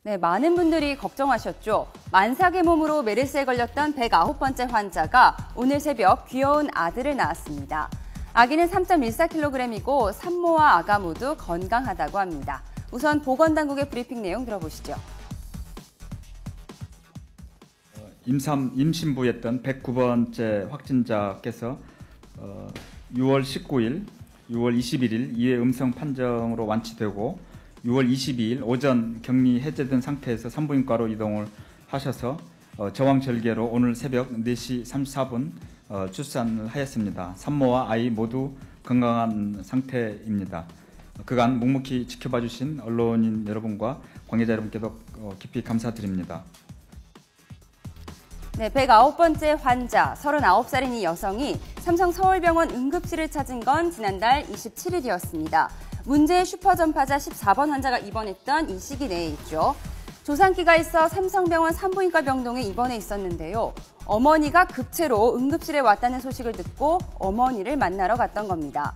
네, 많은 분들이 걱정하셨죠. 만삭의 몸으로 메르스에 걸렸던 109번째 환자가 오늘 새벽 귀여운 아들을 낳았습니다. 아기는 3.14kg이고 산모와 아가 모두 건강하다고 합니다. 우선 보건당국의 브리핑 내용 들어보시죠. 임신부였던 109번째 확진자께서 6월 19일, 6월 21일 2회 음성 판정으로 완치되고 6월 22일 오전 격리 해제된 상태에서 산부인과로 이동을 하셔서 저왕절개로 오늘 새벽 4시 34분 출산을 하였습니다. 산모와 아이 모두 건강한 상태입니다. 그간 묵묵히 지켜봐 주신 언론인 여러분과 관계자 여러분께도 깊이 감사드립니다. 네, 109번째 환자 39살인 이 여성이 삼성 서울병원 응급실을 찾은 건 지난달 27일이었습니다. 문제의 슈퍼전파자 14번 환자가 입원했던 이 시기 내에 있죠. 조산기가 있어 삼성병원 산부인과 병동에 입원해 있었는데요. 어머니가 급체로 응급실에 왔다는 소식을 듣고 어머니를 만나러 갔던 겁니다.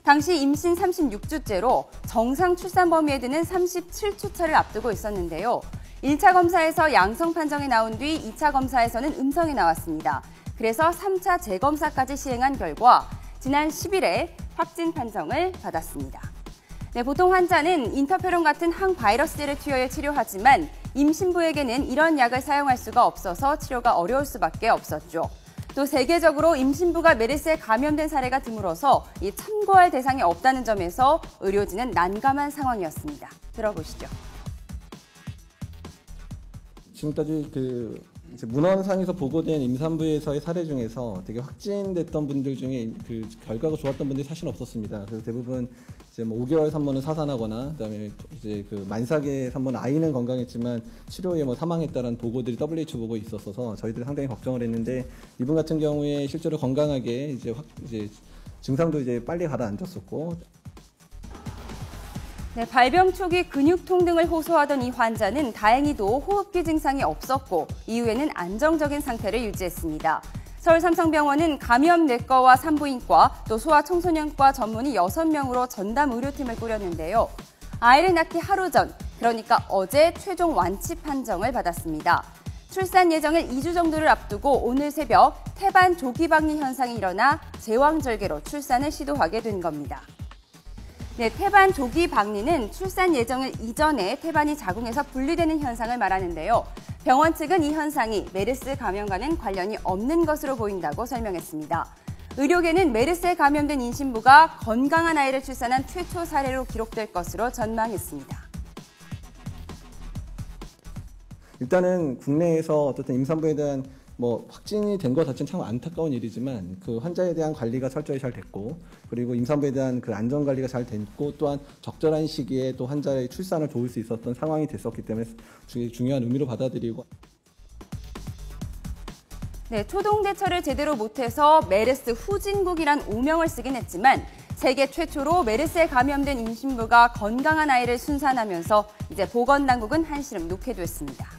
당시 임신 36주째로 정상 출산 범위에 드는 37주차를 앞두고 있었는데요. 1차 검사에서 양성 판정이 나온 뒤 2차 검사에서는 음성이 나왔습니다. 그래서 3차 재검사까지 시행한 결과 지난 10일에 확진 판정을 받았습니다. 네, 보통 환자는 인터페론 같은 항바이러스제를 투여해 치료하지만 임신부에게는 이런 약을 사용할 수가 없어서 치료가 어려울 수밖에 없었죠. 또 세계적으로 임신부가 메르스에 감염된 사례가 드물어서 이 참고할 대상이 없다는 점에서 의료진은 난감한 상황이었습니다. 들어보시죠. 지금까지 이제 문헌상에서 보고된 임산부에서의 사례 중에서 되게 확진됐던 분들 중에 그 결과가 좋았던 분들이 사실 없었습니다. 그래서 대부분 이제 5개월 산모는 사산하거나 그다음에 이제 그 만삭의 산모는 아이는 건강했지만 치료에 사망했다는 보고들이 WHO 보고에 있었어서 저희들이 상당히 걱정을 했는데 이분 같은 경우에 실제로 건강하게 이제 증상도 이제 빨리 가라앉았었고. 네, 발병 초기 근육통 등을 호소하던 이 환자는 다행히도 호흡기 증상이 없었고 이후에는 안정적인 상태를 유지했습니다. 서울 삼성병원은 감염내과와 산부인과 또 소아청소년과 전문의 6명으로 전담 의료팀을 꾸렸는데요. 아이를 낳기 하루 전, 그러니까 어제 최종 완치 판정을 받았습니다. 출산 예정일 2주 정도를 앞두고 오늘 새벽 태반 조기박리 현상이 일어나 제왕절개로 출산을 시도하게 된 겁니다. 네, 태반 조기 박리는 출산 예정일 이전에 태반이 자궁에서 분리되는 현상을 말하는데요. 병원 측은 이 현상이 메르스 감염과는 관련이 없는 것으로 보인다고 설명했습니다. 의료계는 메르스에 감염된 임신부가 건강한 아이를 출산한 최초 사례로 기록될 것으로 전망했습니다. 일단은 국내에서 어떻든 임산부에 대한 확진이 된 것 자체는 참 안타까운 일이지만 그 환자에 대한 관리가 철저히 잘 됐고 그리고 임산부에 대한 그 안전 관리가 잘 됐고 또한 적절한 시기에 또 환자의 출산을 도울 수 있었던 상황이 됐었기 때문에 중요한 의미로 받아들이고. 네, 초동 대처를 제대로 못해서 메르스 후진국이란 오명을 쓰긴 했지만 세계 최초로 메르스에 감염된 임신부가 건강한 아이를 순산하면서 이제 보건당국은 한시름 놓게 됐습니다.